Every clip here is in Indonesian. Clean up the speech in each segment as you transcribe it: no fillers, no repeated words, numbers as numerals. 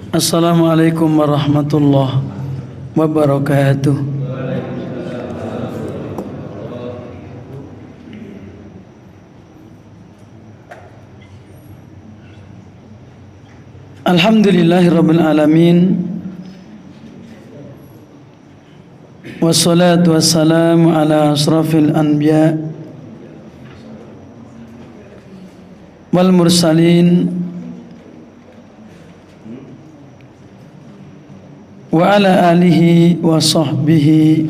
Assalamualaikum warahmatullahi wabarakatuh. Alhamdulillahirabbil alamin. Wassalatu wassalamu ala asrafil anbiya wal mursalin wa ala alihi wa sahbihi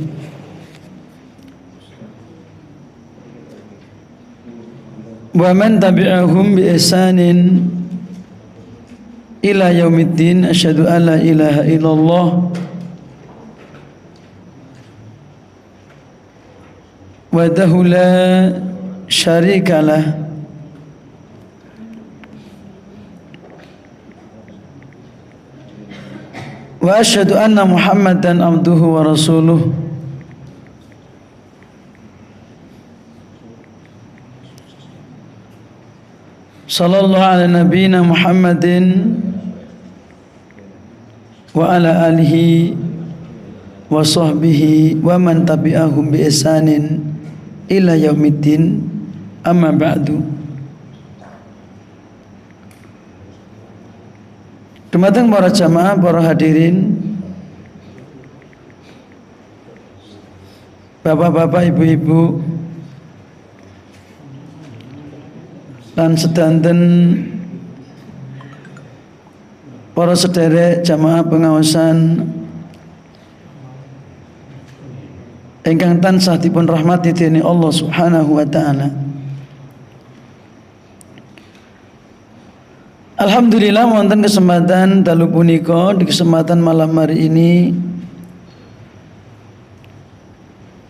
wa man tabi'ahum bi ihsanin ila yaumiddin. Asyhadu an la ilaha illallah wahdahu la syarikalah wa asyhadu anna Muhammadan abduhu wa rasuluh. Sallallahu ala nabiyyina Muhammadin wa ala alihi wa sahbihi wa man tabi'ahum bi ihsanin ila yaumiddin. Amma ba'du. Dumateng para jamaah, para hadirin, bapak-bapak, ibu-ibu, lan sedanten para sederek jamaah pengawasan ingkang tansah dipun rahmati dening Allah Subhanahu wa taala. Alhamdulillah, wonten kesempatan dalu punika, di kesempatan malam hari ini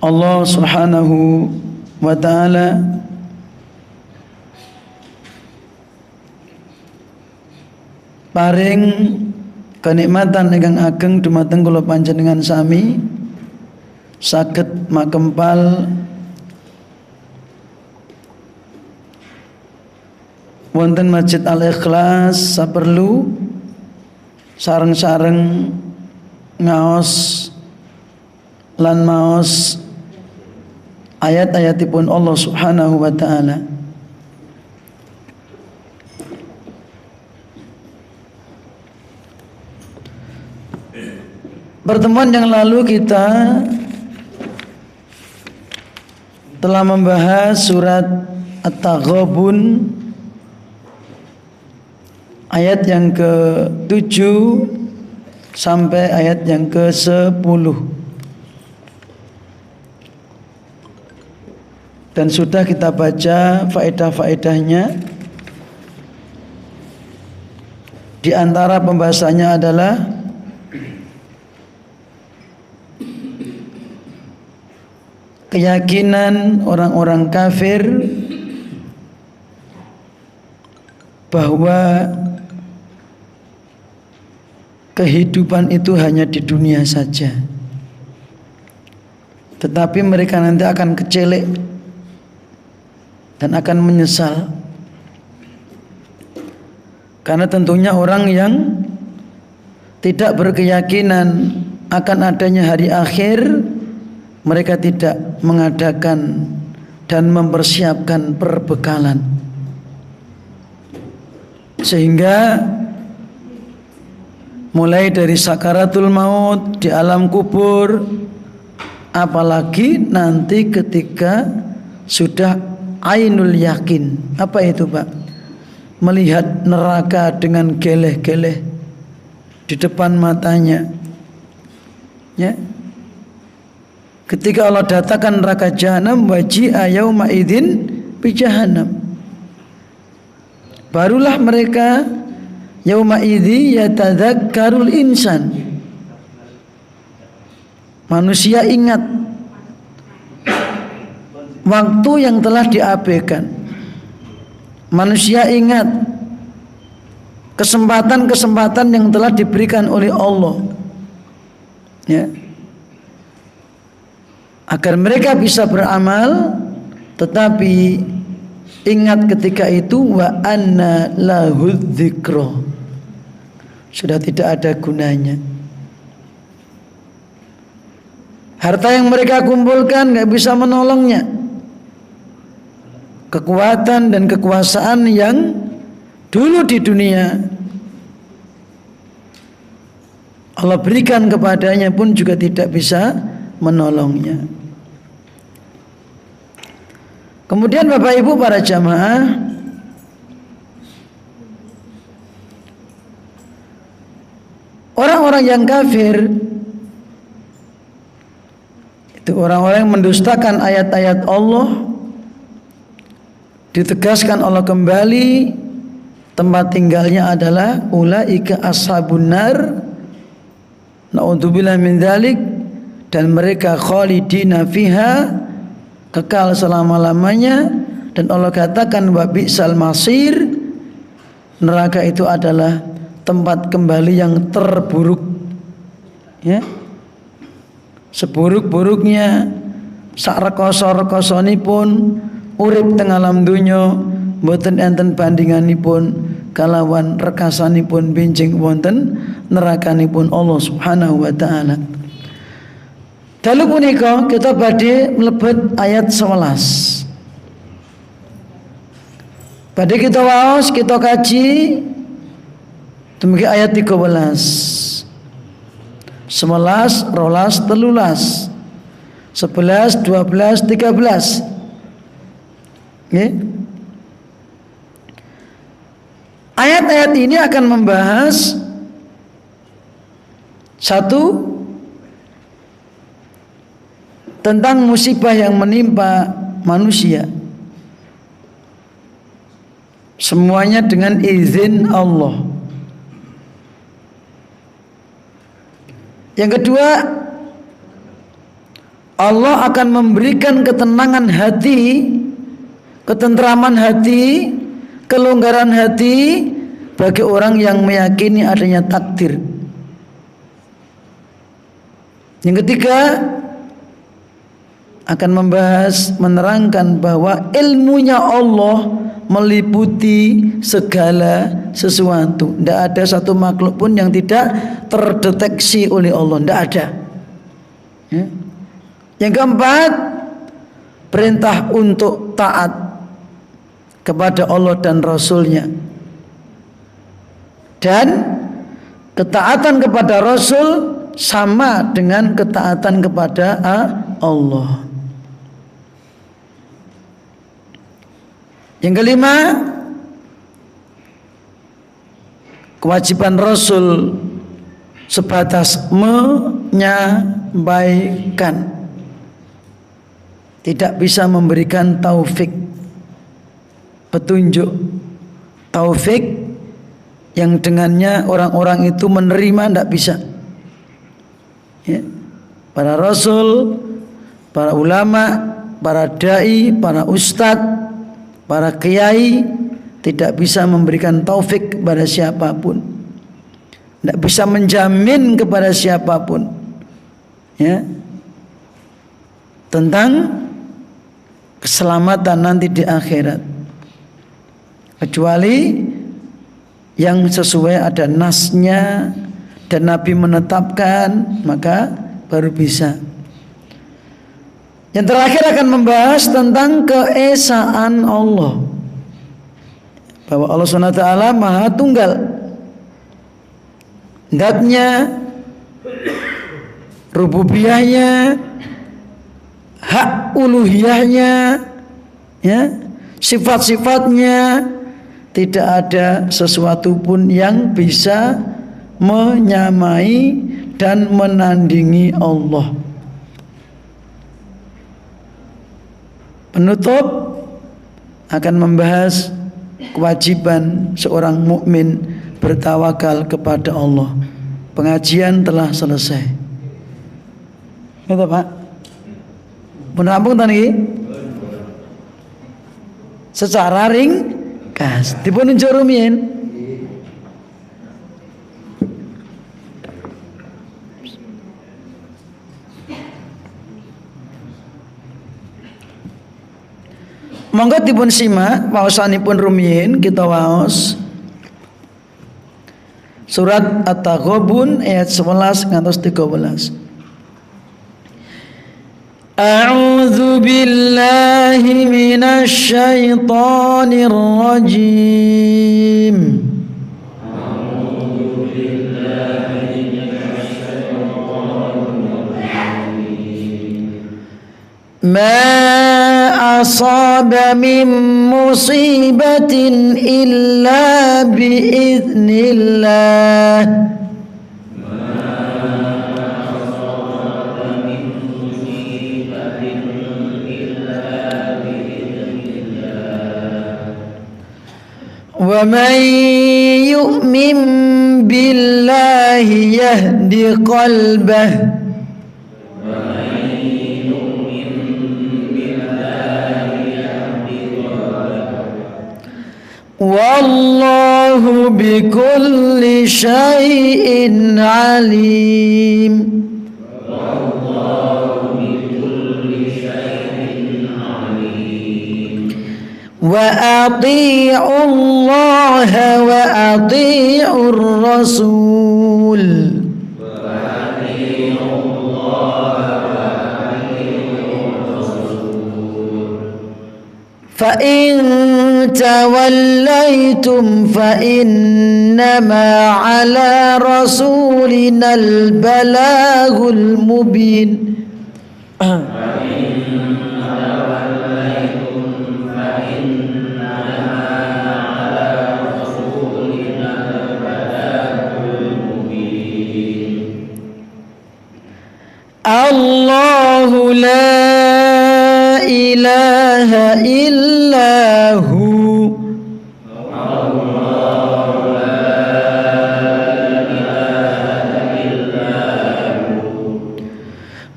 Allah Subhanahu wa taala paring kenikmatan ingkang ageng dumateng kula panjenengan sami saged makempal wonten Masjid Al-Ikhlas saperlu sareng-sareng ngaos lan maos ayat-ayatipun Allah Subhanahu wa taala. Pertemuan yang lalu kita telah membahas surat At-Taghabun ayat yang ke-7 sampai ayat yang ke-10, dan sudah kita baca faedah-faedahnya. Di antara pembahasannya adalah keyakinan orang-orang kafir bahwa kehidupan itu hanya di dunia saja, tetapi mereka nanti akan kecelek dan akan menyesal. Karena tentunya orang yang tidak berkeyakinan akan adanya hari akhir, mereka tidak mengadakan dan mempersiapkan perbekalan, sehingga mulai dari sakaratul maut, di alam kubur, apalagi nanti ketika sudah ainul yakin. Apa itu, Pak? Melihat neraka dengan geleh-geleh di depan matanya, ya. Ketika Allah datangkan neraka jahanam, waji'a yauma idzin bi jahannam, barulah mereka yauma idzi yatadzakkarul insan, manusia ingat waktu yang telah diabaikan. Manusia ingat kesempatan-kesempatan yang telah diberikan oleh Allah, ya, agar mereka bisa beramal. Tetapi ingat ketika itu wa anna lahudz dzikra, sudah tidak ada gunanya. Harta yang mereka kumpulkan nggak bisa menolongnya. Kekuatan dan kekuasaan yang dulu di dunia Allah berikan kepadanya pun juga tidak bisa menolongnya. Kemudian Bapak Ibu para jamaah, orang-orang yang kafir itu orang-orang yang mendustakan ayat-ayat Allah. Ditegaskan Allah kembali, tempat tinggalnya adalah ulaika ashabun nar, naudzubillah min dzalik, dan mereka khalidina fiha, kekal selama-lamanya. Dan Allah katakan wa bi'sal masir, neraka itu adalah tempat kembali yang terburuk, ya, seburuk-buruknya. Sak rekoso-rekosonipun urip teng alam donya mboten enten bandinganipun kalawan rekasanipun benjing wonten nerakanipun Allah Subhanahu wa taala. Dalu punika kita badhe mlebet ayat 11. Badhe kita waos, kita kaji dumugi ayat 13. 11, 12, 13, 11, 12, 13. Okay. Ayat-ayat ini akan membahas satu, tentang musibah yang menimpa manusia, semuanya dengan izin Allah. Yang kedua, Allah akan memberikan ketenangan hati, ketentraman hati, kelonggaran hati bagi orang yang meyakini adanya takdir. Yang ketiga, akan membahas, menerangkan bahwa ilmunya Allah meliputi segala sesuatu. Tidak ada satu makhluk pun yang tidak terdeteksi oleh Allah. Tidak ada. Ya. Yang keempat, perintah untuk taat kepada Allah dan Rasulnya. Dan ketaatan kepada Rasul sama dengan ketaatan kepada Allah. Yang kelima, kewajiban Rasul sebatas menyampaikan, tidak bisa memberikan taufik, petunjuk, taufik yang dengannya orang-orang itu menerima, tidak bisa. Ya. Para Rasul, para ulama, para dai, para ustadz, para kiai tidak bisa memberikan taufik kepada siapapun, tidak bisa menjamin kepada siapapun, ya, tentang keselamatan nanti di akhirat, kecuali yang sesuai ada nasnya dan Nabi menetapkan, maka baru bisa. Yang terakhir akan membahas tentang keesaan Allah, bahwa Allah SWT Maha Tunggal, zatnya, rububiyahnya, hak uluhiyahnya, ya, sifat-sifatnya, tidak ada sesuatu pun yang bisa menyamai dan menandingi Allah. Penutup akan membahas kewajiban seorang mukmin bertawakal kepada Allah. Pengajian telah selesai. Gitu Pak. Pun rampung tadi. Secara ringkas. Dipun unjuk rumiyin. Monggo dipun simak waosanipun rumiyin, kita waos Surat At-Taghabun ayat 11 ngantos 13. A'udzu billahi minasy syaithanir rajim. Ma asaba min musibatin illa biiznillah. Wa man yu'min billahi yahdi qalbah. Wallahu bikulli syai'in alim. Wa ati'u Allah wa ati'u Rasul. فإن توليتم فإنما على رسولنا البلاغ المبين. Allahu la ilaha illa hu.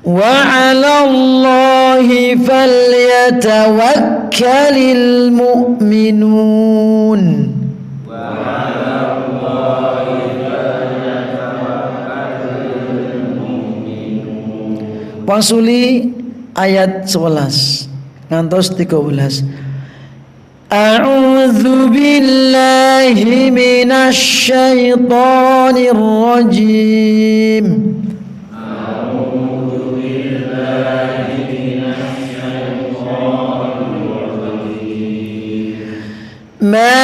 Wa 'ala Allahi falyatawakkalul mu'minun. Wasuli ayat 11 ngantos 13. A'udzu billahi minasy syaithanir rajim. A'udzu billahi minasy syaithanir rajim. Ma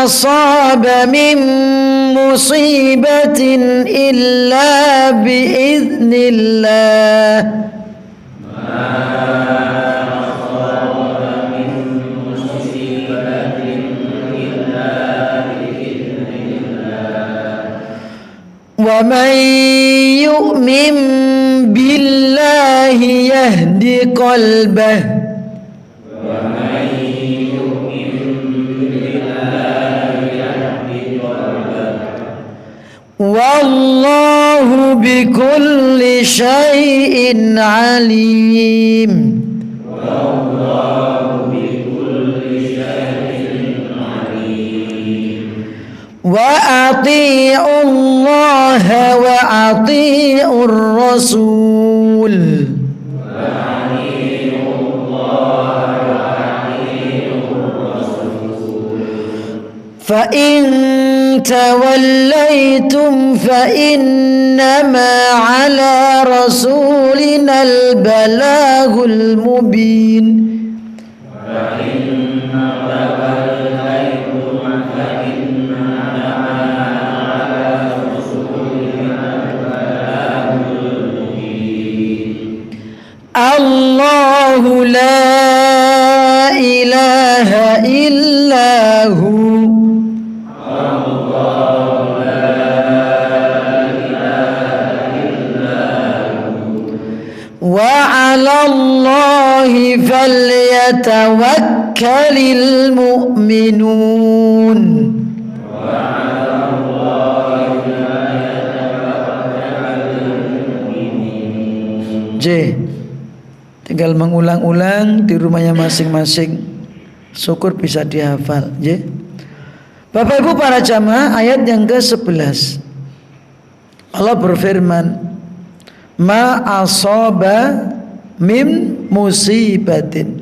asaba min musibatin illa biiznillah. Wa man yu'min billahi yahdi qalbah. Wallahu bikulli syai'in alim. Wallahu bikulli syai'in alim. Wa ati'u Allah wa ati'u Rasul. فإن توليتم فإنما على رسولنا البلاغ المبين. الله لا إله إلا هو. وعلى الله فليتوكل المؤمنون. J. Tinggal mengulang-ulang di rumahnya masing-masing. Syukur bisa dihafal. J. Bapak Ibu para jamaah, ayat yang ke-11. Allah berfirman, ma asaba min musibatin.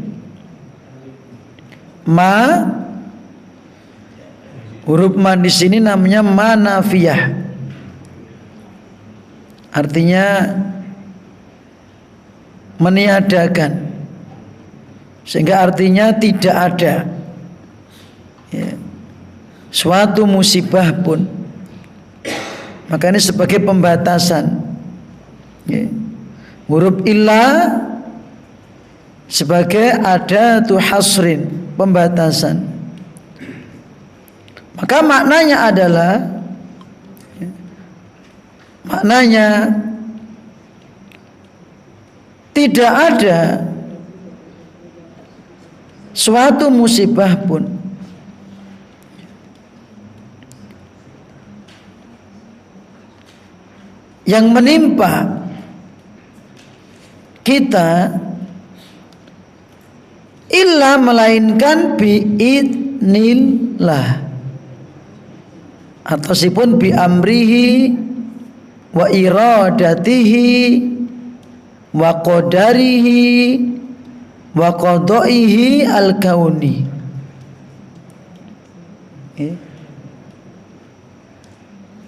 Ma Huruf ma di sini namanya ma nafiyah. Artinya meniadakan. Sehingga artinya tidak ada ya, suatu musibah pun. Maka ini sebagai pembatasan ya. Huruf illa sebagai adatu hasrin, pembatasan. Maka maknanya adalah ya, maknanya tidak ada suatu musibah pun yang menimpa kita illa melainkan biidnillah, atau sipun bi amrihi wa iradatihi wa qadarihi wa qadaihi al-kauni.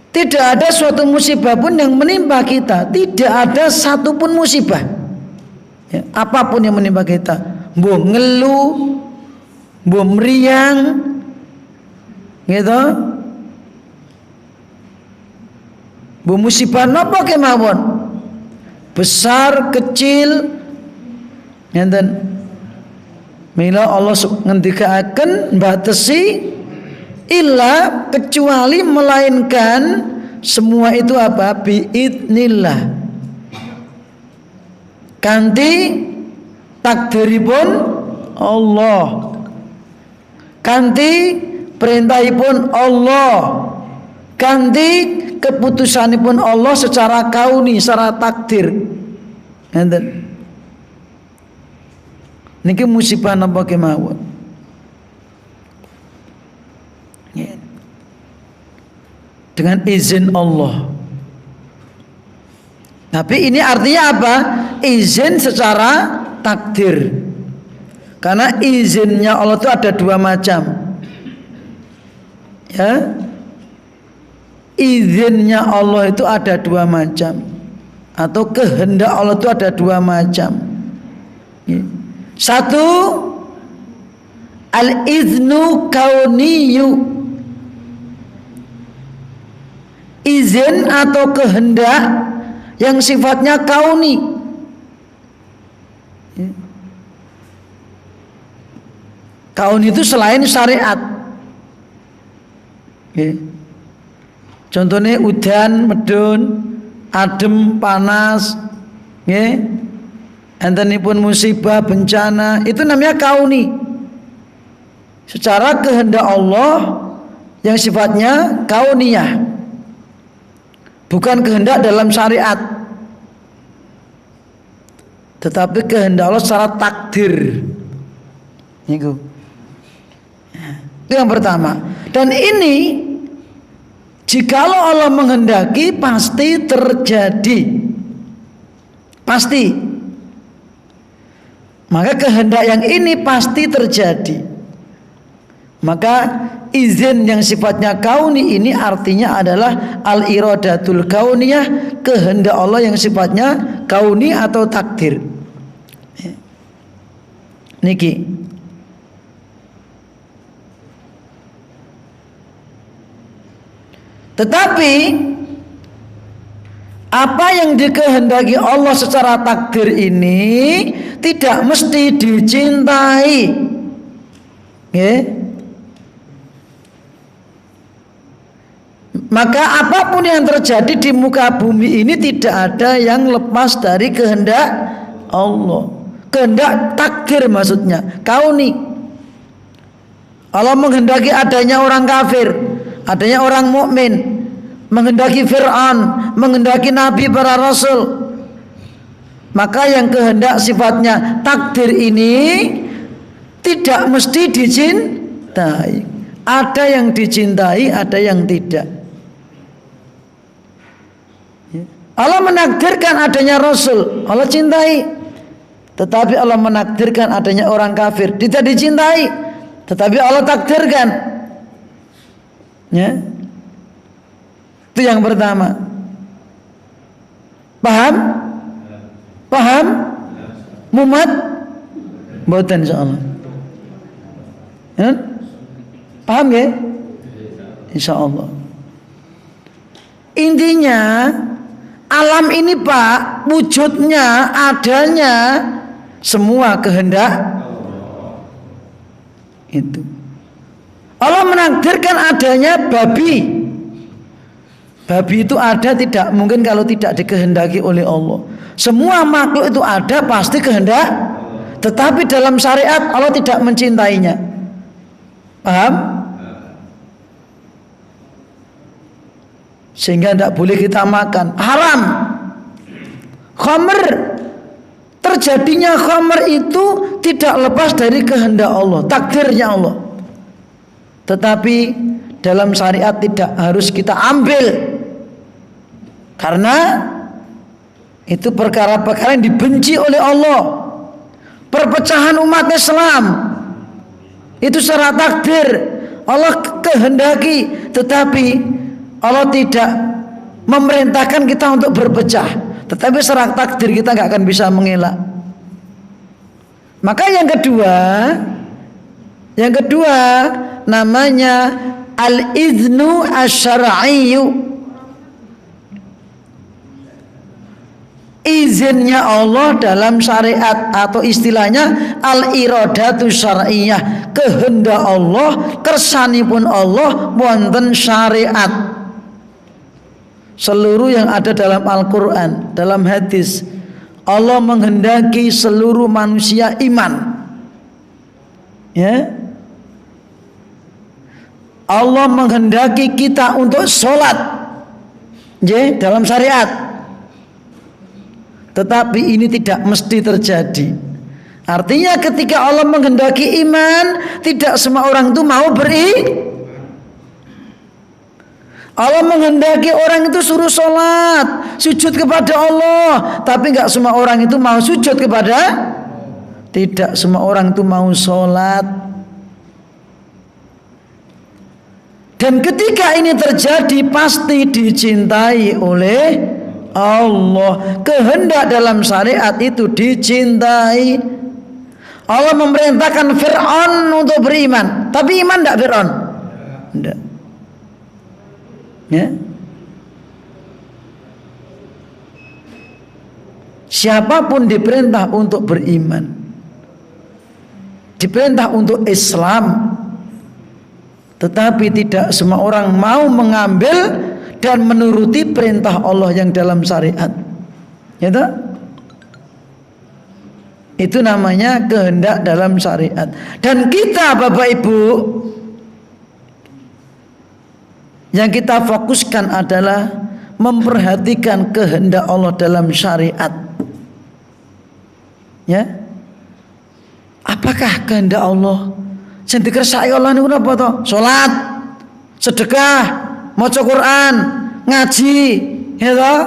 Tidak ada suatu musibah pun yang menimpa kita, tidak ada satupun musibah ya, apapun yang menimpa kita, mbuh ngeluh, mbuh meriang gitu, mbuh musibah napa kemawon, besar kecil ngenten. Mila Allah ngendikaken batesi illa, kecuali melainkan semua itu apa? Biidnillah, kanthi takdiripun Allah, kanthi perintahipun Allah, kanthi keputusanipun Allah secara kauni, secara takdir. Ngenten. Niki musibah napa kemawon. Dengan izin Allah. Tapi ini artinya apa? Izin secara takdir. Karena izinnya Allah itu ada dua macam. Ya. Izinnya Allah itu ada dua macam. Atau kehendak Allah itu ada dua macam. Ya. Satu, al-iznu kauniyu, izin atau kehendak yang sifatnya kauni. Kauni itu selain syariat. Contohnya udan, medun, adem, panas, entenipun musibah, bencana, itu namanya kauni. Secara kehendak Allah yang sifatnya kauniyah, bukan kehendak dalam syariat, tetapi kehendak Allah secara takdir. Itu yang pertama. Dan ini jikalau Allah menghendaki pasti terjadi, pasti. Maka kehendak yang ini pasti terjadi. Maka izin yang sifatnya kauni ini artinya adalah al-iradatul kauniyah, kehendak Allah yang sifatnya kauni atau takdir. Niki. Tetapi apa yang dikehendaki Allah secara takdir ini tidak mesti dicintai. Maka apapun yang terjadi di muka bumi ini tidak ada yang lepas dari kehendak Allah. Kehendak takdir maksudnya, kauni. Allah menghendaki adanya orang kafir, adanya orang mukmin, menghendaki Fir'aun, menghendaki Nabi para Rasul. Maka yang kehendak sifatnya takdir ini tidak mesti dicintai. Ada yang dicintai, ada yang tidak. Allah menakdirkan adanya Rasul, Allah cintai. Tetapi Allah menakdirkan adanya orang kafir, tidak dicintai. Tetapi Allah takdirkan. Ya. Itu yang pertama. Paham? Paham? Mumat? Mboten insyaallah. Ya? Paham ya? Insyaallah. Intinya alam ini Pak, wujudnya, adanya semua kehendak itu. Allah menakdirkan adanya babi. Babi itu ada tidak mungkin kalau tidak dikehendaki oleh Allah. Semua makhluk itu ada pasti kehendak, tetapi dalam syariat Allah tidak mencintainya. Paham? Sehingga tidak boleh kita makan. Haram. Khamr. Terjadinya khamr itu tidak lepas dari kehendak Allah, takdirnya Allah. Tetapi dalam syariat tidak harus kita ambil. Karena itu perkara-perkara yang dibenci oleh Allah. Perpecahan umat Islam itu secara takdir Allah kehendaki, tetapi Allah tidak memerintahkan kita untuk berpecah. Tetapi secara takdir kita nggak akan bisa mengelak. Maka yang kedua namanya al-iznu asy-syar'iyyu. Izinnya Allah dalam syariat, atau istilahnya al-iradatu syar'iyah, kehendak Allah, kersanipun Allah wonten syariat. Seluruh yang ada dalam Al-Quran, dalam hadis, Allah menghendaki seluruh manusia iman. Ya, Allah menghendaki kita untuk sholat, ya, dalam syariat. Tetapi ini tidak mesti terjadi. Artinya ketika Allah menghendaki iman, tidak semua orang itu mau Allah menghendaki orang itu suruh sholat, sujud kepada Allah, tapi nggak semua orang itu mau sujud kepada. Tidak semua orang itu mau sholat. Dan ketika ini terjadi pasti dicintai oleh Allah. Kehendak dalam syariat itu dicintai. Allah memerintahkan Fir'aun untuk beriman, tapi iman tidak Fir'aun? Tidak. Ya. Siapapun diperintah untuk beriman, diperintah untuk Islam, tetapi tidak semua orang mau mengambil dan menuruti perintah Allah yang dalam syariat. Ya toh? Itu namanya kehendak dalam syariat. Dan kita Bapak Ibu, yang kita fokuskan adalah memperhatikan kehendak Allah dalam syariat. Ya. Apakah kehendak Allah? Sing dikersaki Allah niku napa to? Salat, sedekah, maca Quran, ngaji, ya toh?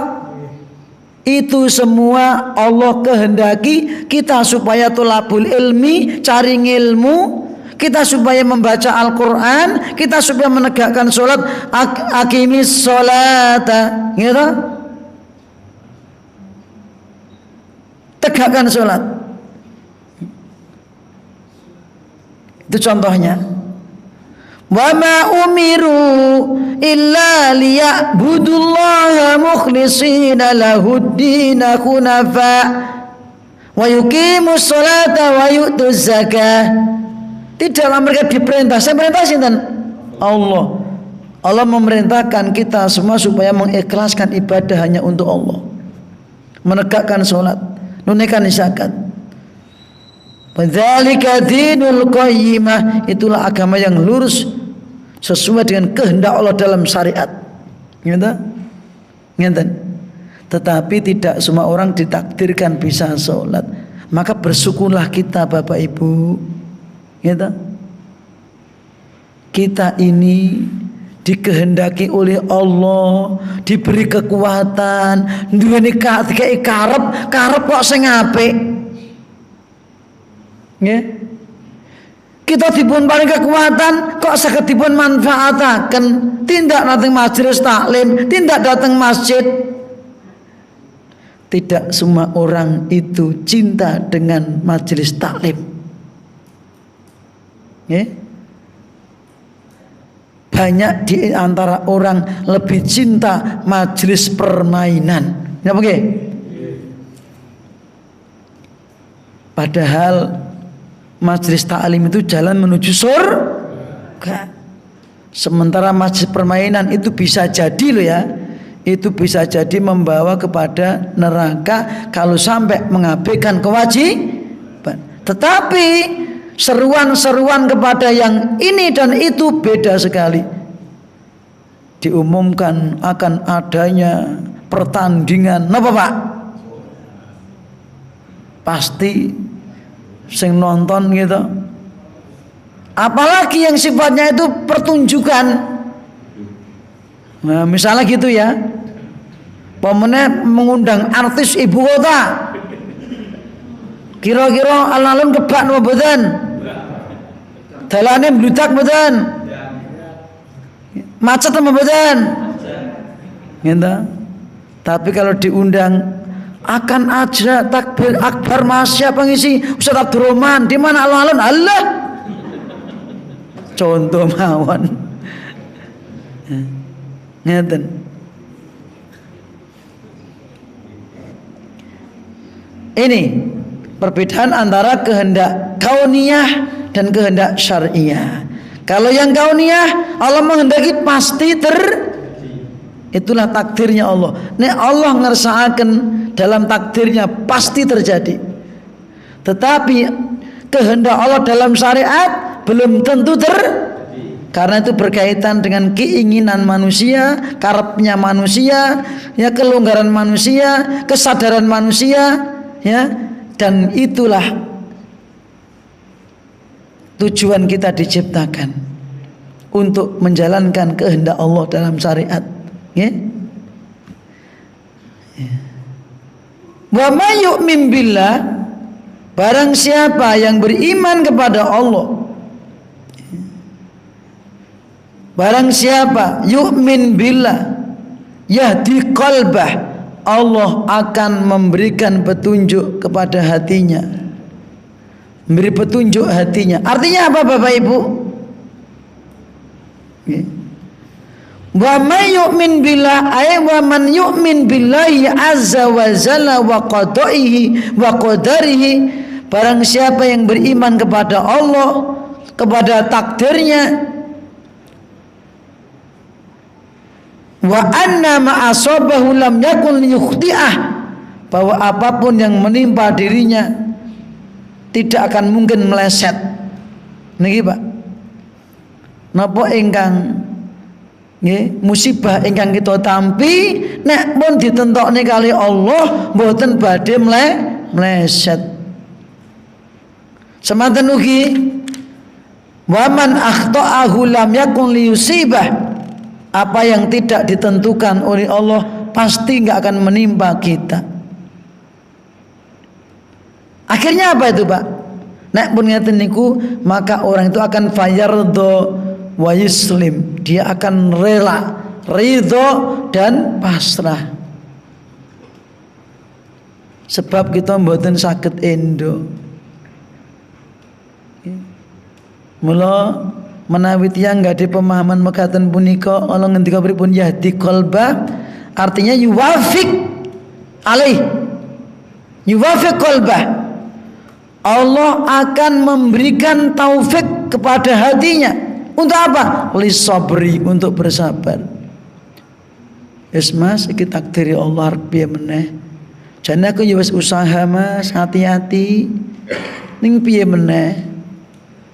Itu semua Allah kehendaki kita supaya tolabul ilmi, cari ilmu, kita supaya membaca Al-Quran, kita supaya menegakkan sholat, aqimis sholata, gitu. Tegakkan sholat. Itu contohnya. Wa ma umiru illa liya'budullaha mukhlishina lahuddin hunafa wa yuqimus sholata wa yu'tuz zakah. Tidaklah mereka diperintah. Saya perintah sinten? Allah. Allah memerintahkan kita semua supaya mengikhlaskan ibadah hanya untuk Allah, menegakkan sholat, menunaikan zakat. Wadzalika dinul qayyimah. Itulah agama yang lurus sesuai dengan kehendak Allah dalam syariat. Ngeten. Tetapi tidak semua orang ditakdirkan bisa sholat. Maka bersyukurlah kita Bapak Ibu. Gitu. Kita ini dikehendaki oleh Allah, diberi kekuatan, duweni karep kok sing apik. Nggih. kita dipun paring kekuatan kok saged dipun manfaataken tindak dateng majelis taklim, tindak dateng masjid. Tidak semua orang itu cinta dengan majelis taklim. Banyak di antara orang lebih cinta majelis permainan. Ya oke. Padahal majelis taklim itu jalan menuju surga. Sementara majelis permainan itu bisa jadi loh ya, itu bisa jadi membawa kepada neraka kalau sampai mengabaikan kewajiban. Tetapi seruan-seruan kepada yang ini dan itu beda sekali. Diumumkan akan adanya pertandingan, napa Pak? Pasti sing nonton gitu. Apalagi yang sifatnya itu pertunjukan. Nah, misalnya gitu ya. Pemenang mengundang artis ibu kota. Kira-kira alun-alun kebak napa mboten? Dalane mbludak mboten? Macet apa mboten? Gitu. Tapi kalau diundang akan aja takbir akbar masya pengisi Ustaz Abdurrahman di mana alun-alun Allah. Contoh mawon. Ngeten. Ini perbedaan antara kehendak kauniyah dan kehendak syariah. Kalau yang kauniyah Allah menghendaki pasti itulah takdirnya Allah. Nek Allah ngersakaken dalam takdirnya pasti terjadi. Tetapi kehendak Allah dalam syariat belum tentu karena itu berkaitan dengan keinginan manusia, karepnya manusia, ya kelonggaran manusia, kesadaran manusia, ya, dan itulah tujuan kita diciptakan untuk menjalankan kehendak Allah dalam syariat, ya. Wa may yu'min billah, barang siapa yang beriman kepada Allah, barang siapa yu'min billah yahdi qalbah, Allah akan memberikan petunjuk kepada hatinya, memberi petunjuk hatinya. Artinya apa Bapak Ibu? Wa may yu'min billah ay wa man yu'min billahi azza wa jalla wa qada'ihi wa qadarihi, barang siapa yang beriman kepada Allah, kepada takdirnya, wa anna ma asabahu lam yakun liyukhti'ah, bahwa apapun yang menimpa dirinya tidak akan mungkin meleset. Niki Pak, napa ingkang nggih musibah ingkang kita tampi nek pun ditentokne kali Allah mboten badhe meleset. Semanten ugi wa man akhta'ahu lam yakun liyusibah, apa yang tidak ditentukan oleh Allah pasti nggak akan menimpa kita. Akhirnya apa itu Pak? Nek pun ngeten niku, maka orang itu akan fayardo wa yuslim, dia akan rela, ridho dan pasrah. Sebab kita mboten saged endo. Mula menawi tiyang nggak ada pemahaman mekaten punika, Allah ngendika pripun yahdi qalba, artinya yuwafiq alaih, yuwafiq qalba. Allah akan memberikan taufik kepada hatinya. Untuk apa? Lisabri, untuk bersabar. Yes mas, iki takdiri Allah arep piye meneh. Jane aku ya wis usaha mas, hati-hati. Ning piye meneh?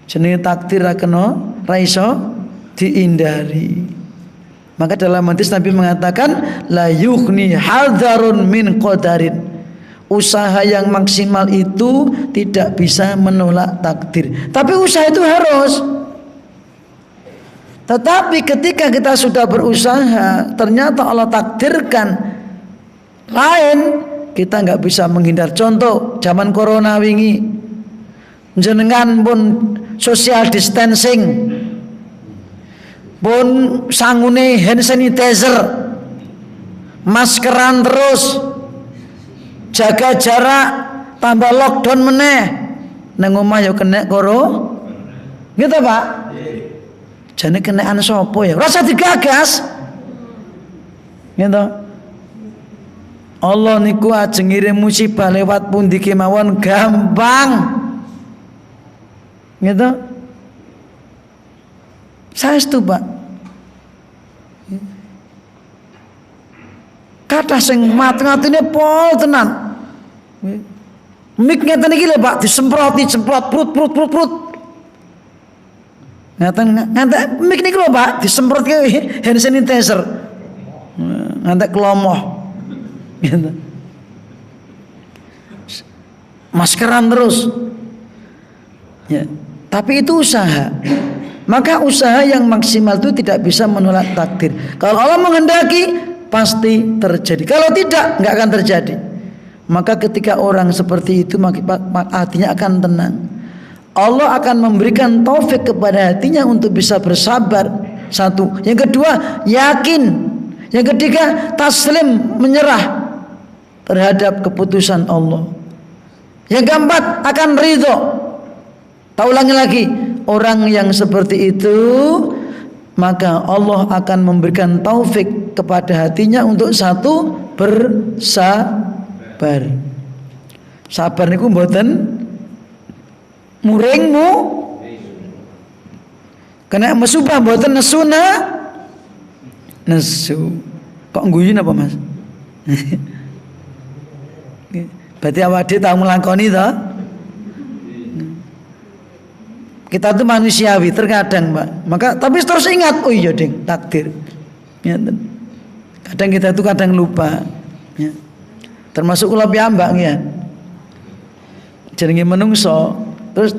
Jenenge takdir ra kena ra iso dihindari. Maka dalam hadis Nabi mengatakan la yughni hadzarun min qadarin. Usaha yang maksimal itu tidak bisa menolak takdir. Tapi usaha itu harus. Tetapi ketika kita sudah berusaha, ternyata Allah takdirkan lain, kita nggak bisa menghindar. Contoh zaman corona wingi, jenengan pun social distancing, pun sangune hand sanitizer, maskeran terus, jaga jarak, tambah lockdown meneh, nang omah yo kena koro, gitu Pak. Jane kenaan sopo ya, rasa digagas, gitu. Allah niku ajeng ngirim musibah lewat pundi kemawon gampang, gitu. Saestu Pak. Kathah sing mati-matine pol tenan. Mik ngeten iki lho Pak, disemproti semprot prut. Ngeten mik niki lho Pak, disemprot ke hand sanitizer. Ngantek kelomoh. Gitu. Maskeran terus. Ya, tapi itu usaha. Maka usaha yang maksimal itu tidak bisa menolak takdir. Kalau Allah menghendaki pasti terjadi. Kalau tidak, nggak akan terjadi. Maka ketika orang seperti itu, maka hatinya akan tenang. Allah akan memberikan taufik kepada hatinya untuk bisa bersabar. Satu. Yang kedua, yakin. Yang ketiga, taslim, menyerah terhadap keputusan Allah. Yang keempat, akan ridho. Tak ulangi lagi, orang yang seperti itu, maka Allah akan memberikan taufik kepada hatinya untuk satu, bersabar. Sabar niku mboten muringmu, kena musibah mboten nesuna nesu. Kok ngguyu napa Mas? Berarti awak dhewe tau nglakoni to? Kita tuh manusiawi terkadang, Pak. Maka tapi terus ingat, oh iya ding, takdir. Ya, kadang kita tuh kadang lupa. Ya. Termasuk kula piyambak ya. Jenenge menungso terus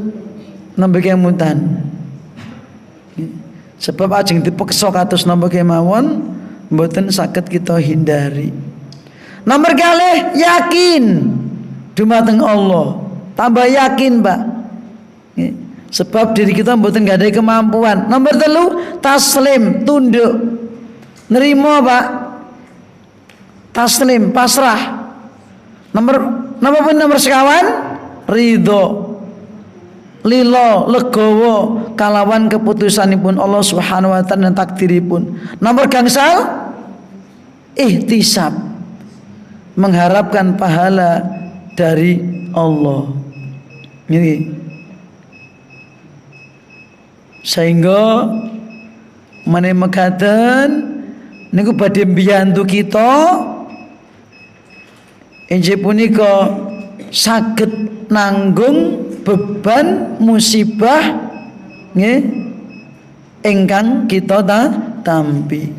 nembe kemutan. Ya. Sebab ajeng dipeksa kados napa kemawon mboten saged kita hindari. Nomor kalih, yakin dumateng Allah. Tambah yakin, Pak. Ya. Sebab diri kita mboten gak ada kemampuan. Nomor 3, taslim, tunduk. Nerima, Pak. Taslim, pasrah. Nomor sekawan, ridho. Lilo, legowo kalawan keputusanipun Allah Subhanahu wa taala dan takdiripun. Nomor gangsal, ihtisab. Mengharapkan pahala dari Allah. Ini sehingga menemekaten niku badhe mbiyantu kita injih punika saged nanggung beban musibah nggih ingkang kita tampi.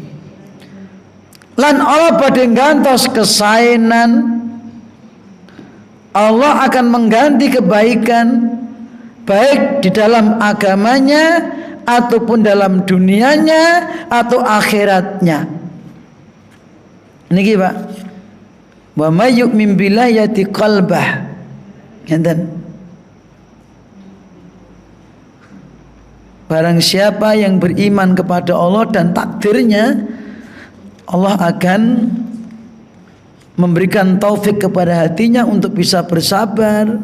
Lan Allah badhe gantos kesaenan. Allah akan mengganti kebaikan baik di dalam agamanya ataupun dalam dunianya atau akhiratnya. Niki Pak. Wa may yu'min billahi yati qalbah. Ngeten. Barang siapa yang beriman kepada Allah dan takdirnya, Allah akan memberikan taufik kepada hatinya untuk bisa bersabar,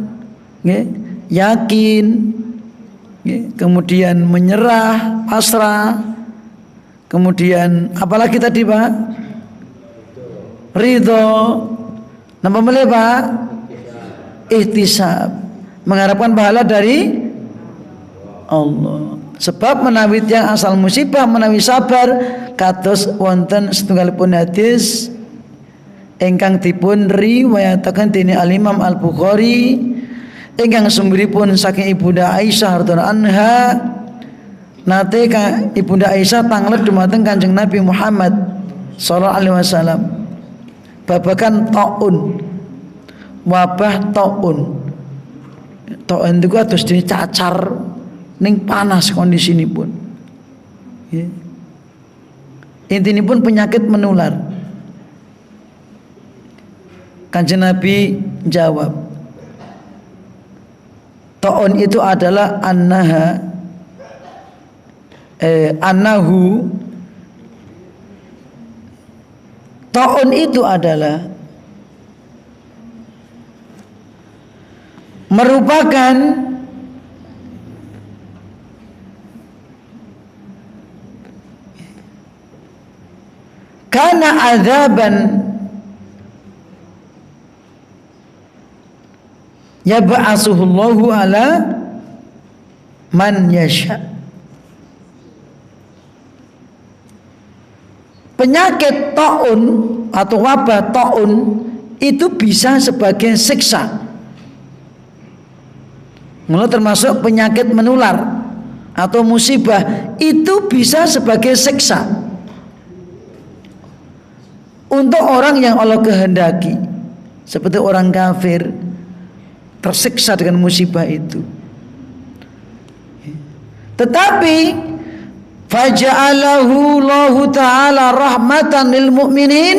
yakin, kemudian menyerah, pasrah, kemudian apalagi tadi Pak? Ridho. Napa meneh Pak? Ihtisab, mengharapkan pahala dari Allah. Sebab menawi yang asal musibah menawi sabar kados wonten setunggalipun hadis ingkang dipun riwayataken dening Al-Imam Al-Bukhari ingkang sumberipun saking Ibunda Aisyah radhiyallahu anha. Nate Ibunda Aisyah tanglet dumateng Kanjeng Nabi Muhammad sallallahu alaihi wasallam babagan taun, wabah taun. Taun itu kados dene cacar ning panas kondisinipun. Ya. Intinipun penyakit menular. Kanjeng Nabi jawab, taun itu adalah annaha annahu ta'un itu adalah merupakan kana azaban yab'asuhullahu ala man yasha. Penyakit taun atau wabah taun itu bisa sebagai siksa. Mulai termasuk penyakit menular atau musibah itu bisa sebagai siksa untuk orang yang Allah kehendaki, seperti orang kafir tersiksa dengan musibah itu. Tetapi faja'alahu Allahu ta'ala rahmatan lil mu'minin,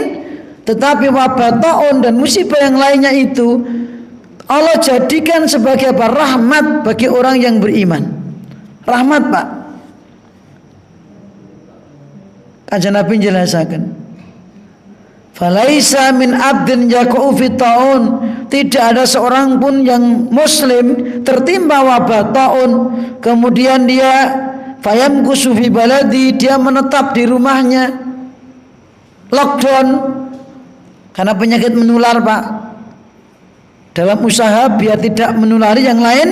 tetapi wabah taun dan musibah yang lainnya itu Allah jadikan sebagai apa? Rahmat bagi orang yang beriman. Rahmat, Pak. Kanjeng Nabi menjelaskan, falaisa min abdin yaqa'u fi taun, tidak ada seorang pun yang muslim tertimpa wabah taun kemudian dia fayamkusu fi baladi, dia menetap di rumahnya, lockdown karena penyakit menular, Pak. Dalam usaha biar tidak menulari yang lain,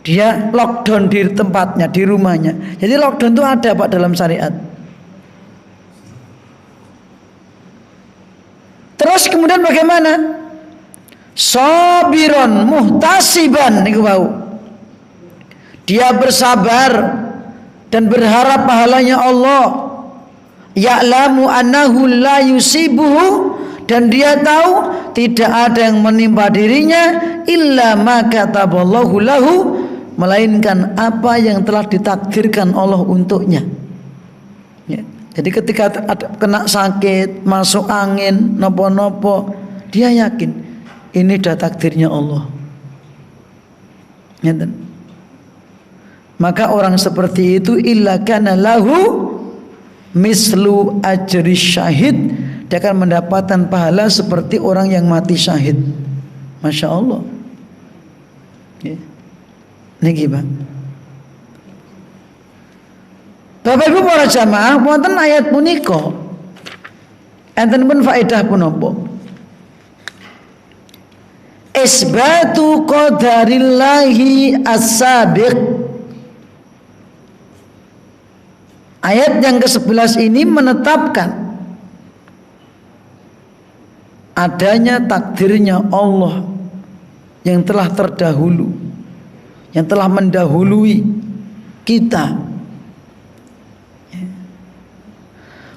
dia lockdown di tempatnya, di rumahnya. Jadi lockdown itu ada, Pak, dalam syariat. Terus kemudian bagaimana? Sabiron muhtasiban, niku bau. Dia bersabar dan berharap pahalanya Allah. Ya'lamu annahu la yusibuhu, dan dia tahu tidak ada yang menimpa dirinya illa ma kataballahu lahu, melainkan apa yang telah ditakdirkan Allah untuknya. Ya. Jadi ketika kena sakit, masuk angin, nopo-nopo, dia yakin ini dah takdirnya Allah. Ya. Maka orang seperti itu illa kana lahu mislu ajri syahid, dia akan mendapatkan pahala seperti orang yang mati syahid. Masya Allah. Ya. Ini gimana? Bapak Ibu para jamaah, wonten ayat punika enten pun faedah punapa? Isbatu qadarillahi as-sabiq. Ayat yang ke-11 ini menetapkan adanya takdirnya Allah yang telah terdahulu, yang telah mendahului kita.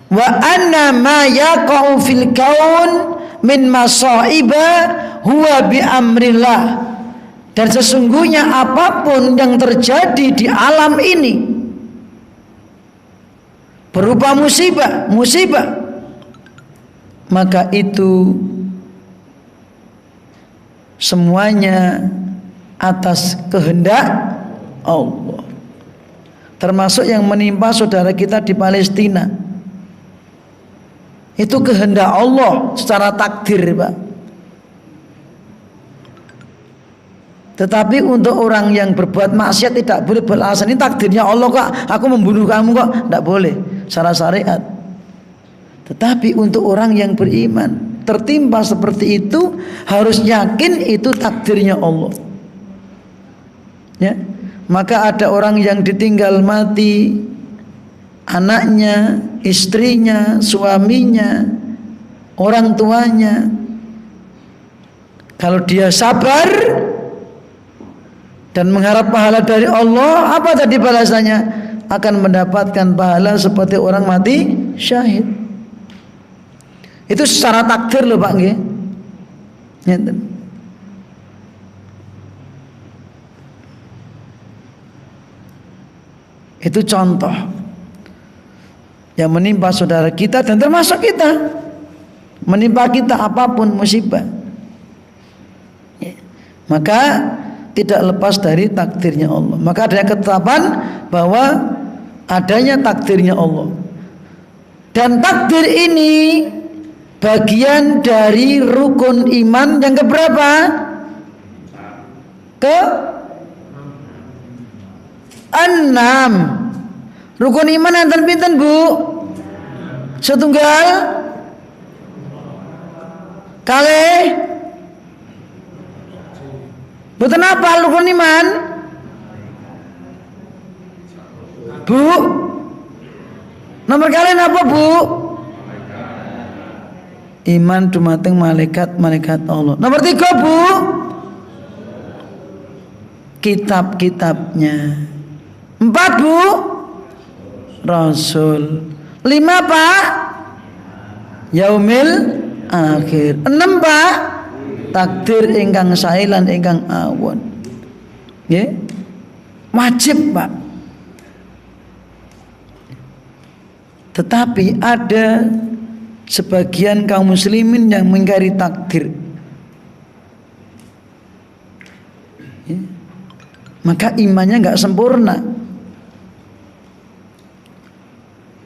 Wa anna ma yaqa'u fil kaun min masaiba huwa bi amrillah, dan sesungguhnya apapun yang terjadi di alam ini berupa musibah, maka itu semuanya atas kehendak Allah. Termasuk yang menimpa saudara kita di Palestina, itu kehendak Allah secara takdir, Pak. Tetapi untuk orang yang berbuat maksiat tidak boleh beralasan ini takdirnya Allah kok, aku membunuh kamu kok, tidak boleh secara syariat. Tetapi untuk orang yang beriman tertimpa seperti itu harus yakin itu takdirnya Allah. Ya, maka ada orang yang ditinggal mati anaknya, istrinya, suaminya, orang tuanya. Kalau dia sabar dan mengharap pahala dari Allah, apa tadi balasannya? Akan mendapatkan pahala seperti orang mati syahid. Itu secara takdir loh, Pak nggih. Itu contoh yang menimpa saudara kita dan termasuk kita, menimpa kita apapun musibah, ya, maka tidak lepas dari takdirnya Allah. Maka ada ketetapan bahwa adanya takdirnya Allah. Dan takdir ini bagian dari rukun iman yang keberapa? Ke-6. Rukun iman enten pinten, Bu? Setunggal? Kalih? Boten apa rukun iman? Bu? Nomor kalian apa, Bu? Iman dumateng malaikat Allah. Nomor 3, Bu? Kitab-kitabnya. 4, Bu? Rasul. 5, Pak? Yaumil akhir. 6, Pak? Takdir ingkang sae lan ingkang awon. Nggih? Wajib, Pak. Tetapi ada sebagian kaum muslimin yang mengingkari takdir. Ya. Maka imannya nggak sempurna.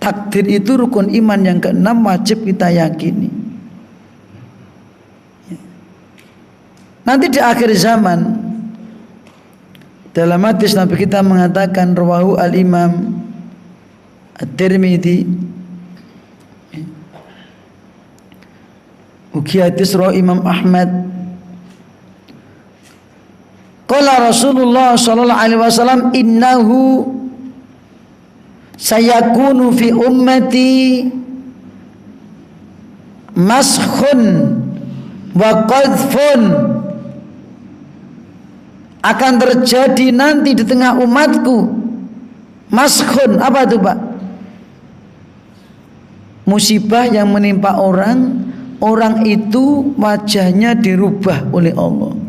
Takdir itu rukun iman yang ke-6, wajib kita yakini. Ya. Nanti di akhir zaman, dalam hadis Nabi kita mengatakan rawahu al-Imam At-Tirmidzi, ugi hadis rawi Imam Ahmad, qala Rasulullah sallallahu alaihi wasallam innahu sayakunu fi ummati maskhun wa qadhfun. Akan terjadi nanti di tengah umatku maskhun. Apa itu, Pak? Musibah yang menimpa orang itu wajahnya dirubah oleh Allah.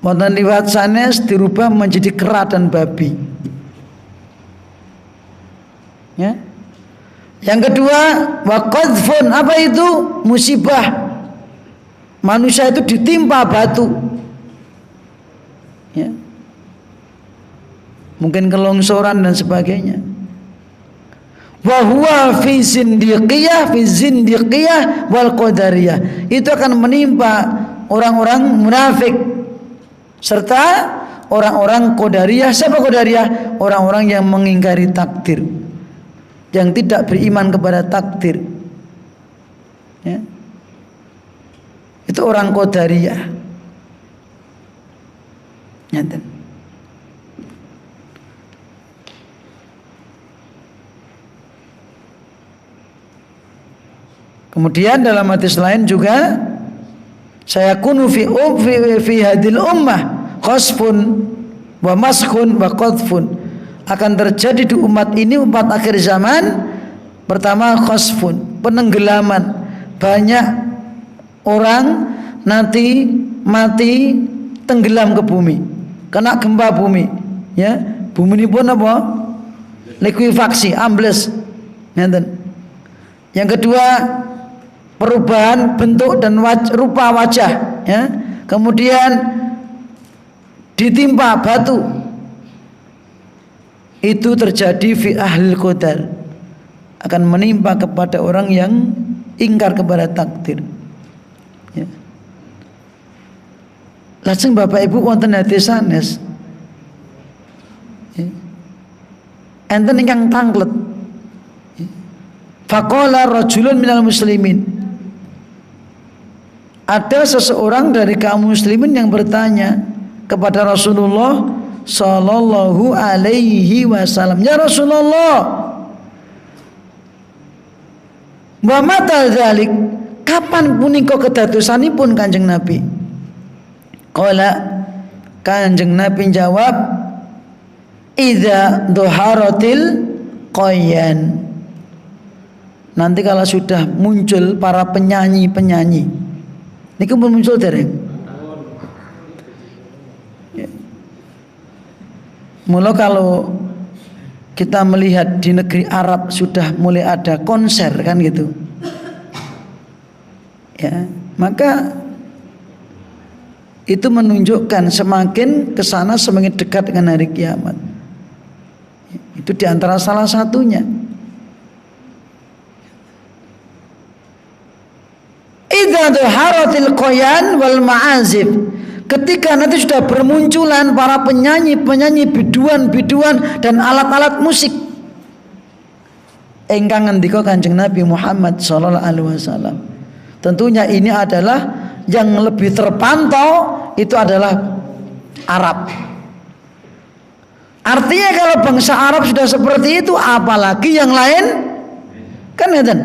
Wonten liwat sanes dirubah menjadi kera dan babi. Ya. Yang kedua, wa qadhfun. Apa itu? Musibah. Manusia itu ditimpa batu. Ya. Mungkin kelongsoran dan sebagainya. Wa huwa fi zindiqiyah wal qadariyah. Itu akan menimpa orang-orang munafik serta orang-orang qadariyah. Siapa qadariyah? Orang-orang yang mengingkari takdir, yang tidak beriman kepada takdir. Ya. Itu orang qadariyah. Nyata. Kemudian dalam hadis lain juga, saya kunu fi hadil ummah qasfun wa maskhun wa qadfun. Akan terjadi di umat ini, umat akhir zaman. Pertama, qasfun, penenggelaman. Banyak orang nanti mati tenggelam ke bumi, kena gempa bumi. Ya, bumi ini pun apa? Likuifaksi, ambles. Yang kedua, perubahan bentuk dan rupa wajah, ya. Kemudian ditimpa batu. Itu terjadi fi ahlil qadar, akan menimpa kepada orang yang ingkar kepada takdir. Ya. Lajeng Bapak Ibu wonten hadis sanes, ya. Enten ingkang tanglet. Ya. Faqala rajulun minal muslimin. Ada seseorang dari kaum muslimin yang bertanya kepada Rasulullah sallallahu alaihi wasallam, "Ya Rasulullah, wa mata dzalik? Kapan punika kedadosanipun Kanjeng Nabi?" Qala, Kanjeng Nabi jawab, "Idza dhuharatil qayyan." Nanti kalau sudah muncul para penyanyi-penyanyi. Ini pun muncul dereng. Mula kalau kita melihat di negeri Arab sudah mulai ada konser kan gitu. Ya, maka itu menunjukkan semakin ke sana semakin dekat dengan hari kiamat. Itu diantara salah satunya. Idza dhaharatil qoyan wal ma'azif. Ketika nanti sudah bermunculan para penyanyi-penyanyi, biduan-biduan dan alat-alat musik. Engkang ngendika Kanjeng Nabi Muhammad sallallahu alaihi wasallam. Tentunya ini adalah yang lebih terpantau itu adalah Arab. Artinya kalau bangsa Arab sudah seperti itu, apalagi yang lain? Kan ngeten.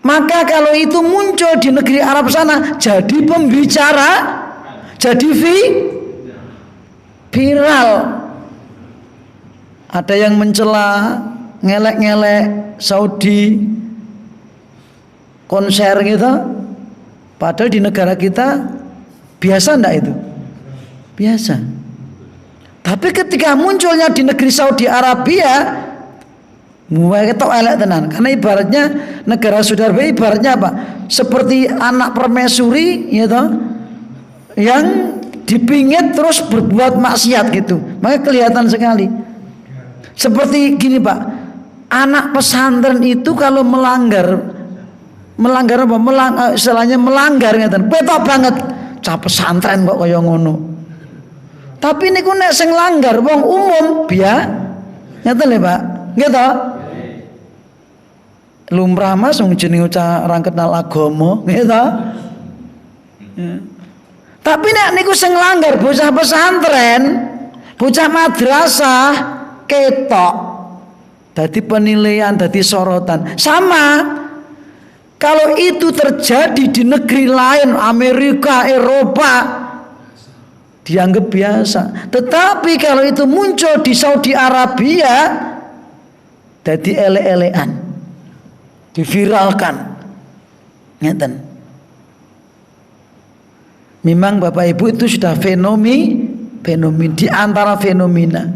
Maka kalau itu muncul di negeri Arab sana, jadi pembicara, jadi viral. Ada yang mencela, ngelek-ngelek Saudi konser gitu. Padahal di negara kita biasa enggak itu? Biasa. Tapi ketika munculnya di negeri Saudi Arabia, mulai ketok elek tenan. Karena ibaratnya negara saudara ibaratnya apa? Seperti anak permaisuri gitu, yang dipingit terus berbuat maksiat gitu. Maka kelihatan sekali. Seperti gini Pak, anak pesantren itu kalau melanggar apa? Istilahnya melanggar ngeten. Petok banget. Cah pesantren kok kaya ngono. Tapi niku nek sing langgar wong umum ngeten lho Pak. Nggih to? Lumrah Mas wong jenenge cah ora kenal agama, nggih to? Tapi nek niku sing langgar bocah pesantren, bocah madrasah ketok. Dadi penilaian, dadi sorotan. Sama kalau itu terjadi di negeri lain, Amerika, Eropa, dianggap biasa. Tetapi kalau itu muncul di Saudi Arabia, jadi ele-elean, diviralkan. Ngeten. Memang Bapak Ibu itu sudah fenomena di antara fenomena.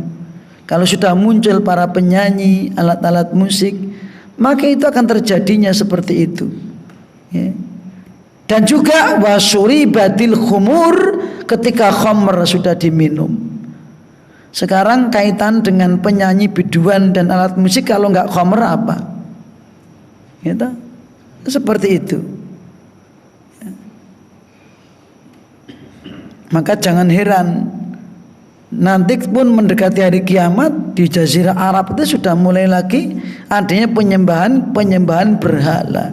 Kalau sudah muncul para penyanyi, alat-alat musik, maka itu akan terjadinya seperti itu. Ya. Dan juga wasuri batil khumur, ketika khamr sudah diminum. Sekarang kaitan dengan penyanyi biduan dan alat musik, kalau nggak khamr apa? Gitu? Seperti itu. Ya. Maka jangan heran, nanti pun mendekati hari kiamat di Jazirah Arab itu sudah mulai lagi adanya penyembahan berhala.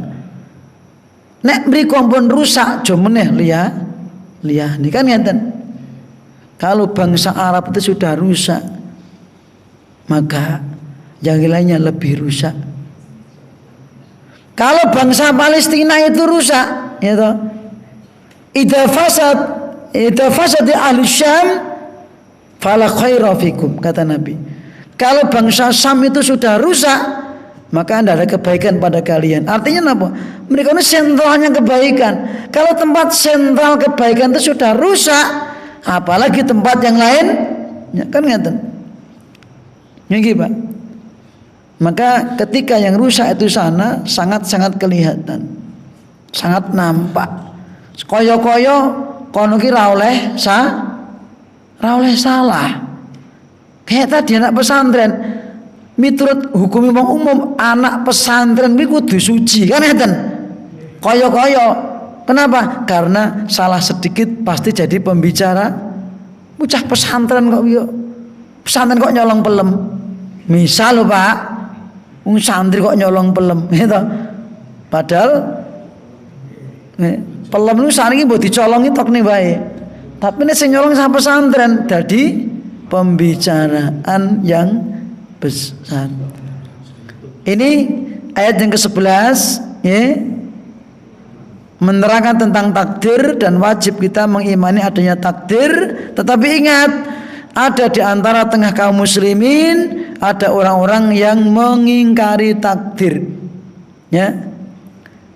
Nek mriku pun rusak aja meneh liya ini kan ngeten. Kalau bangsa Arab itu sudah rusak, maka yang lainnya lebih rusak. Kalau bangsa Palestina itu rusak, ya toh. Idza fasad ahli Syam fala khaira fikum, kata Nabi. Kalau bangsa Syam itu sudah rusak, maka tidak ada kebaikan pada kalian. Artinya apa? Mereka ini sentralnya kebaikan. Kalau tempat sentral kebaikan itu sudah rusak, apalagi tempat yang lain, ya kan ngeten. Nggih, Pak. Maka ketika yang rusak itu sana sangat-sangat kelihatan. Sangat nampak. Koyo-koyo kono ki ra oleh salah. Kayak tadi anak pesantren, miturut hukum umum anak pesantren kuwi kudu suci, kan ngeten. Koyo-koyo. Kenapa? Karena salah sedikit pasti jadi pembicara. Bocah pesantren kok nyolong pelem. Misal lho Pak, wong santri kok nyolong pelem, gitu. Padahal pelem lu saniki mbok dicolongi tok nih bae. Tapi nek sing nyolong sampe pesantren dadi pembicaraan yang besar. Ini ayat yang ke-11 ya, menerangkan tentang takdir dan wajib kita mengimani adanya takdir. Tetapi ingat, ada di antara tengah kaum muslimin ada orang-orang yang mengingkari takdir. Ya.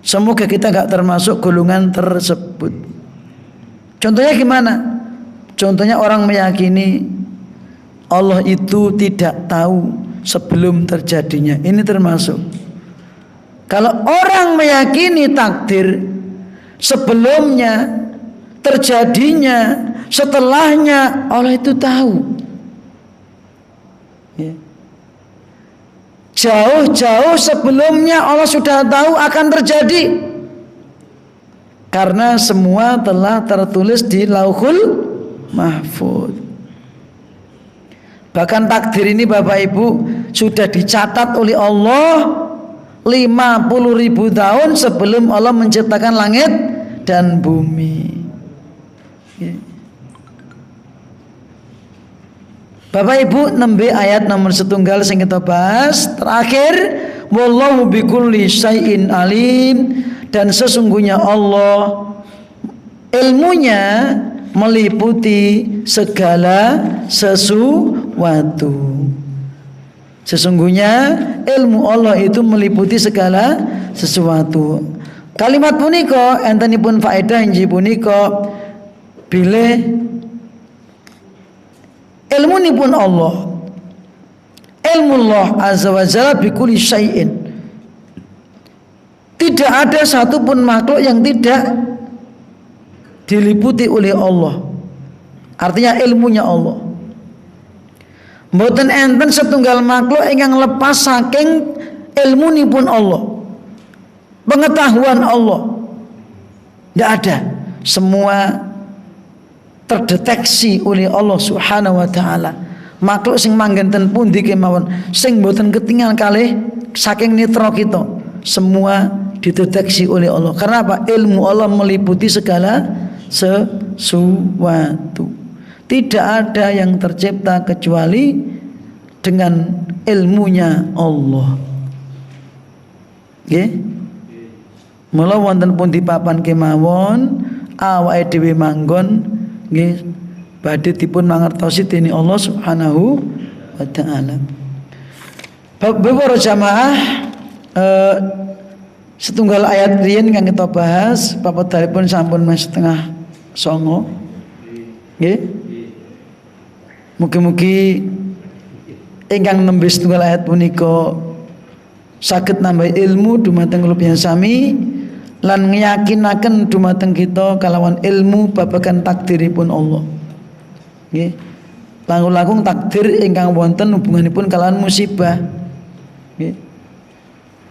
Semoga kita gak termasuk golongan tersebut. Contohnya gimana? Contohnya orang meyakini Allah itu tidak tahu sebelum terjadinya. Ini termasuk. Kalau orang meyakini takdir sebelumnya, terjadinya, setelahnya, Allah itu tahu. Ya. Jauh-jauh sebelumnya Allah sudah tahu akan terjadi. Karena semua telah tertulis di Lauhul Mahfuz. Bahkan takdir ini Bapak Ibu sudah dicatat oleh Allah 50.000 tahun sebelum Allah menciptakan langit dan bumi. Ya. Bapak Ibu, nembe ayat nomor setunggal sing kita bahas terakhir, wallahu bikulli syai'in alim, dan sesungguhnya Allah ilmunya meliputi segala sesuatu. Sesungguhnya ilmu Allah itu meliputi segala sesuatu. Kalimat punika entenipun faedah inggih punika bilih ilmunipun Allah, ilmu Allah azza wa jalla bikulli syai'in. Tidak ada satupun makhluk yang tidak diliputi oleh Allah. Artinya ilmunya Allah. Mboten enten setunggal makhluk ingkang lepas saking ilmunipun Allah. Pengetahuan Allah. Tidak ada. Semua terdeteksi oleh Allah Subhanahu wa taala. Makhluk sing manggen ten pundi kemawon, sing mboten ketinggalan kalih saking netra kita, semua dideteksi oleh Allah. Karena apa? Ilmu Allah meliputi segala sesuatu. Tidak ada yang tercipta kecuali dengan ilmunya Allah. Nggih. Mula wonten pundi papan kemawon awake dhewe manggon nggih badhe dipun mangertosi dening Allah Subhanahu wa taala. Para jamaah, setunggal ayat riyen kang kita bahas papadaripun sampun mas setengah songo. Nggih. Mugi-mugi ingkang nembe setunggal ayat punika saged nambah ilmu dumateng kula sami lan ngiyakinaken dumateng kita kalawan ilmu babagan takdiripun Allah. Nggih. Langkung-langkung takdir ingkang wonten hubunganipun kalawan musibah. Nggih.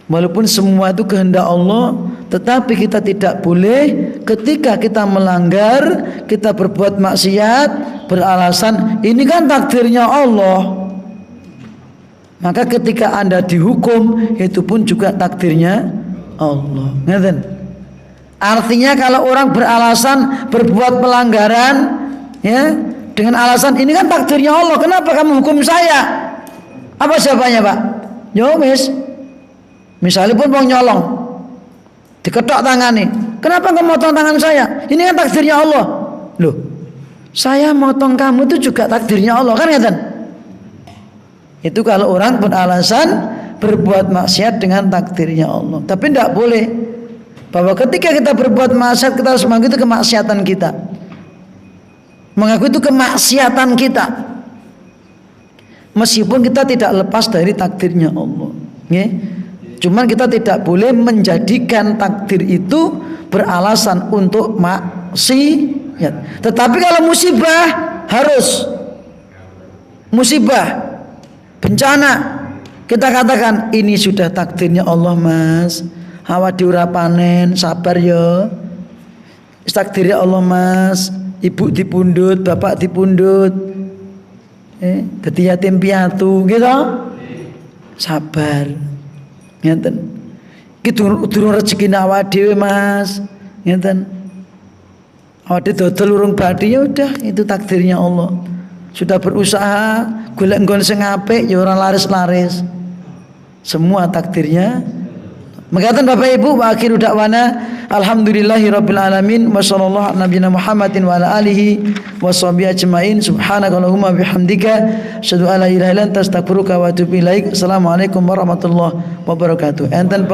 Walaupun semua itu kehendak Allah, tetapi kita tidak boleh ketika kita melanggar, kita berbuat maksiat beralasan ini kan takdirnya Allah. Maka ketika Anda dihukum, itu pun juga takdirnya Allah. Ngerti? Artinya kalau orang beralasan berbuat pelanggaran, ya, dengan alasan ini kan takdirnya Allah, kenapa kamu hukum saya? Apa jawabannya, Pak? Ya wis. Misalnya pun mau nyolong, diketok tangannya, kenapa kamu motong tangan saya? Ini kan takdirnya Allah. Loh, saya motong kamu itu juga takdirnya Allah, kan ngeten? Itu kalau orang beralasan berbuat maksiat dengan takdirnya Allah. Tapi tidak boleh bahwa ketika kita berbuat maksiat kita harus mengaku itu kemaksiatan kita. Mengaku itu kemaksiatan kita. Meskipun kita tidak lepas dari takdirnya Allah. Nggih. Cuman kita tidak boleh menjadikan takdir itu beralasan untuk maksiat. Tetapi kalau musibah harus musibah, bencana, kita katakan ini sudah takdirnya Allah, Mas. Hawa diura panen, sabar ya. Takdirnya Allah, Mas. Ibu dipundhut, bapak dipundhut. Dadi yatim piatu gitu. Sabar. Ngeten. Iki durung rezekine awake dhewe, Mas. Ngeten. Awake dodol urung badhe ya udah, itu takdirnya Allah. Sudah berusaha golek nggon sing apik ya ora laris-laris. Semua takdirnya. Mengatakan Bapak Ibu, wa akhiru da'wana alhamdulillahirabbil alamin wa sallallahu ala nabiyina Muhammadin wa ala alihi washabihi ajmain subhanakallahumma bihamdika asyhadu an la ilaha illa anta astaghfiruka wa atubu ilaik. Assalamualaikum warahmatullahi wabarakatuh. Enten